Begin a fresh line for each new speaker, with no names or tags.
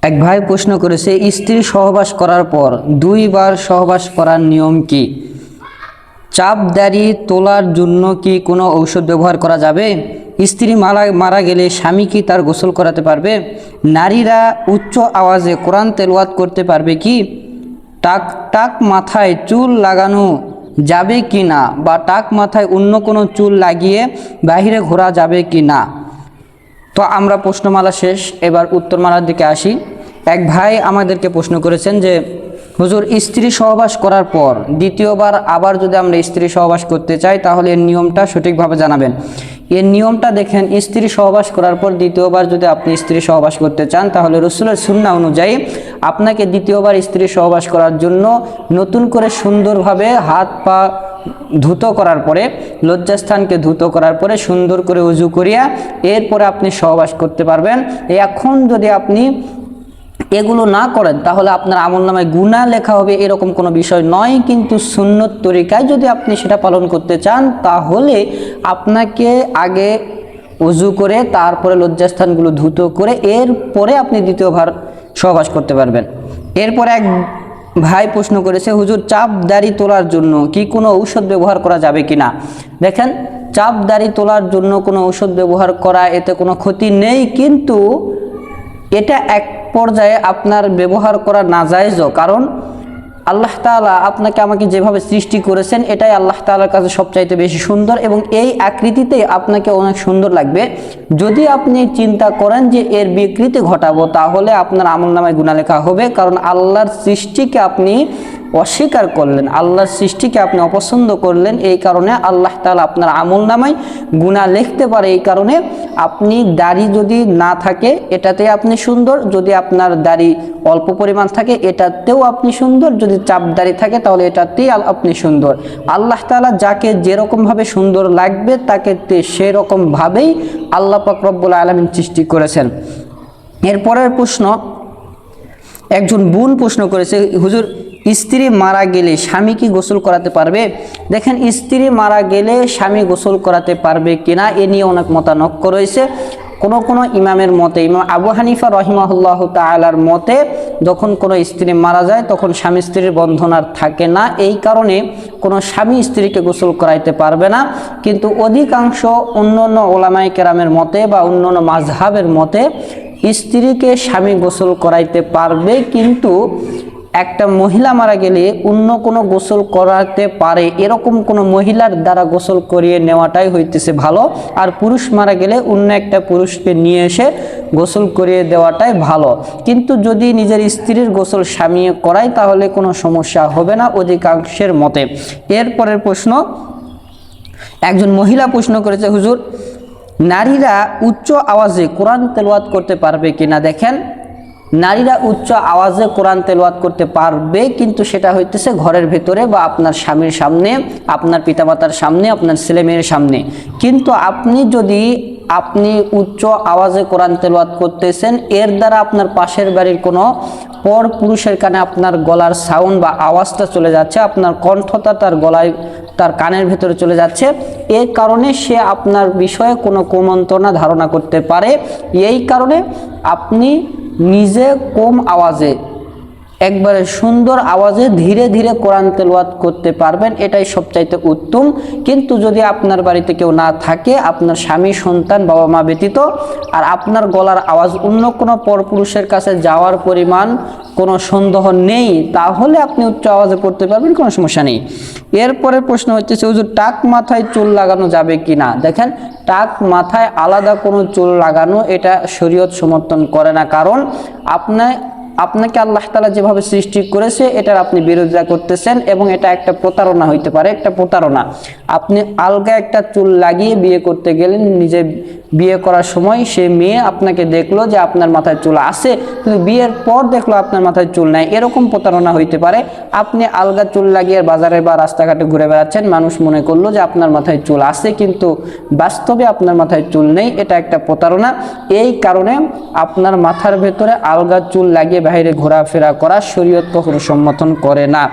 এক ভাই প্রশ্ন করেছে, স্ত্রী সহবাস করার পর 2 বার সহবাস করার নিয়ম কি? চাপ দাড়ি তোলার জন্য কি কোনো ঔষধ ব্যবহার করা যাবে? স্ত্রী মারা গেলে স্বামী কি তার গোসল করাতে পারবে? নারীরা উচ্চ আওয়াজে কোরআন তেলাওয়াত করতে পারবে কি? টাক টাক মাথায় চুল লাগানো যাবে কি না, বা টাক মাথায় অন্য কোনো চুল লাগিয়ে বাইরে ঘোরা যাবে কি না? তো আমরা প্রশ্নমালা শেষ, এবার উত্তরমালার দিকে আসি। এক ভাই আমাদেরকে প্রশ্ন করেছেন যে, হুজুর, স্ত্রী সহবাস করার পর দ্বিতীয়বার আবার যদি আমরা স্ত্রী সহবাস করতে চাই তাহলে এর নিয়মটা সঠিকভাবে জানাবেন। এর নিয়মটা দেখেন, স্ত্রী সহবাস করার পর দ্বিতীয়বার যদি আপনি স্ত্রী সহবাস করতে চান তাহলে রাসূলের সুন্নাহ অনুযায়ী আপনাকে দ্বিতীয়বার স্ত্রী সহবাস করার জন্য নতুন করে সুন্দরভাবে হাত পা ধুতো করার পরে, লজ্জাস্থানকে ধুতো করার পরে সুন্দর করে উজু করিয়া এরপরে আপনি সহবাস করতে পারবেন। এখন যদি আপনি এগুলো না করেন তাহলে আপনার আমলনামায় গুনাহ লেখা হবে, এরকম কোনো বিষয় নয়। কিন্তু সুন্নত তরিকায় যদি আপনি সেটা পালন করতে চান তাহলে আপনাকে আগে উজু করে তারপরে লজ্জাস্থানগুলো ধুতো করে এরপরে আপনি দ্বিতীয়বার সহবাস করতে পারবেন। এরপরে এক ভাই প্রশ্ন করেছে, হুজুর, চাপ দাড়ি তোলার জন্য কি কোনো ঔষধ ব্যবহার করা যাবে কি না? দেখেন, চাপ দাড়ি তোলার জন্য কোনো ঔষধ ব্যবহার করা, এতে কোনো ক্ষতি নেই, কিন্তু এটা এক পর্যায়ে আপনার ব্যবহার করা নাজায়েজও। কারণ আল্লাহ তাআলা আপনাকে আমাকে যেভাবে সৃষ্টি করেছেন এটাই আল্লাহ তাআলার কাছে সবচাইতে বেশি সুন্দর, এবং এই আকৃতিতে আপনাকে অনেক সুন্দর লাগবে। যদি আপনি চিন্তা করেন যে এর বিকৃতি ঘটাবো তাহলে আপনার আমলনামায় গুনাহ লেখা হবে। কারণ আল্লাহর সৃষ্টিকে আপনি অস্বীকার করলেন, আল্লাহর সৃষ্টিকে আপনি অপছন্দ করলেন, এই কারণে আল্লাহ তাআলা আপনার আমলনামায় গুনাহ লিখতে পারে। এই কারণে আপনি দাড়ি যদি না থাকে এটাতে আপনি সুন্দর, যদি আপনার দাড়ি অল্প পরিমাণ থাকে এটাতেও আপনি সুন্দর, যদি চাপ দাড়ি থাকে তাহলে এটাতেই আপনি সুন্দর। আল্লাহ তাআলা যাকে যেরকমভাবে সুন্দর লাগবে তাকে সেরকমভাবেই আল্লাহ পাক রব্বুল আলামিন সৃষ্টি করেছেন। এরপরের প্রশ্ন, একজন বোন প্রশ্ন করেছে, হুজুর, স্ত্রী মারা গেলে স্বামী কি গোসল করাতে পারবে? দেখেন, স্ত্রী মারা গেলে স্বামী গোসল করাতে পারবে কিনা এ নিয়ে অনেক মতানৈক্য রয়েছে। কোনো ইমামের মতে, ইমাম আবু হানিফা রাহিমাহুল্লাহ তাআলার মতে, যখন কোনো স্ত্রী মারা যায় তখন স্বামী স্ত্রীর বন্ধন আর থাকে না, এই কারণে কোনো স্বামী স্ত্রীকে গোসল করাইতে পারবে না। কিন্তু অধিকাংশ অন্যান্য ওলামায়ে কেরামের মতে বা অন্যান্য মাযহাবের মতে স্ত্রীকে স্বামী গোসল করাইতে পারবে, কিন্তু একটা মহিলা মারা গেলে অন্য কোনো গোসল করাতে পারে এরকম কোনো মহিলার দ্বারা গোসল করিয়ে নেওয়াটাই হইতেছে ভালো। আর পুরুষ মারা গেলে অন্য একটা পুরুষকে নিয়ে এসে গোসল করিয়ে দেওয়াটাই ভালো। কিন্তু যদি নিজের স্ত্রীর গোসল স্বামী করায় তাহলে কোনো সমস্যা হবে না অধিকাংশের মতে। এরপরের প্রশ্ন, একজন মহিলা প্রশ্ন করেছে, হুজুর, নারীরা উচ্চ আওয়াজে কোরআন তেলাওয়াত করতে পারবে কিনা? দেখেন, নারীরা উচ্চ আওয়াজে কোরআন তেলাওয়াত করতে পারবে, কিন্তু সেটা হইতেছে ঘরের ভেতরে বা আপনার স্বামীর সামনে, আপনার পিতামাতার সামনে, আপনার ছেলেমেয়ের সামনে। কিন্তু আপনি উচ্চ আওয়াজে কোরআন তেলাওয়াত করতেছেন, এর দ্বারা আপনার পাশের বাড়ির কোনো পর পুরুষের কানে আপনার গলার সাউন্ড বা আওয়াজটা চলে যাচ্ছে, আপনার কণ্ঠটা তার কানের ভেতরে চলে যাচ্ছে, এই কারণে সে আপনার বিষয়ে কোনো কুমন্ত্রণা ধারণা করতে পারে। এই কারণে আপনি নিজে কম আওয়াজে, একবারে সুন্দর আওয়াজে ধীরে ধীরে কোরআন তেলাওয়াত করতে পারবেন, এটাই সবচাইতে উত্তম। কিন্তু যদি আপনার বাড়িতে কেউ না থাকে, আপনার স্বামী, সন্তান, বাবা মা ব্যতীত, আর আপনার গলার আওয়াজ অন্য কোনো পরপুরুষের কাছে যাওয়ার পরিমাণ কোনো সন্দেহ নেই, তাহলে আপনি উচ্চ আওয়াজে পড়তে পারবেন, কোনো সমস্যা নেই। এরপরে প্রশ্ন হচ্ছে, হুজুর, টাক মাথায় চুল লাগানো যাবে কি না? দেখেন, টাক মাথায় আলাদা কোনো চুল লাগানো এটা শরীয়ত সমর্থন করে না। কারণ আপনাকে আল্লাহ তাআলা যেভাবে সৃষ্টি করেছে এটার আপনি বিরোধিতা করতেছেন, এবং এটা একটা প্রতারণা হইতে পারে, একটা প্রতারণা। আপনি আলগা একটা চুল লাগিয়ে বিয়ে করতে গেলেন, নিজে বিয়ে করার সময় সে মেয়ে আপনাকে দেখলো যে আপনার মাথায় চুল আছে, কিন্তু বিয়ের পর দেখলো আপনার মাথায় চুল নাই, এরকম প্রতারণা হইতে পারে। আপনি আলগা চুল লাগিয়ে বাজারে বা রাস্তাঘাটে ঘুরে বেড়াচ্ছেন, মানুষ মনে করলো যে আপনার মাথায় চুল আছে, কিন্তু বাস্তবে আপনার মাথায় চুল নেই, এটা একটা প্রতারণা। এই কারণে আপনার মাথার ভেতরে আলগা চুল লাগিয়ে বাইরে ঘোরাফেরা করা শরীয়ত কখনো সমর্থন করে না।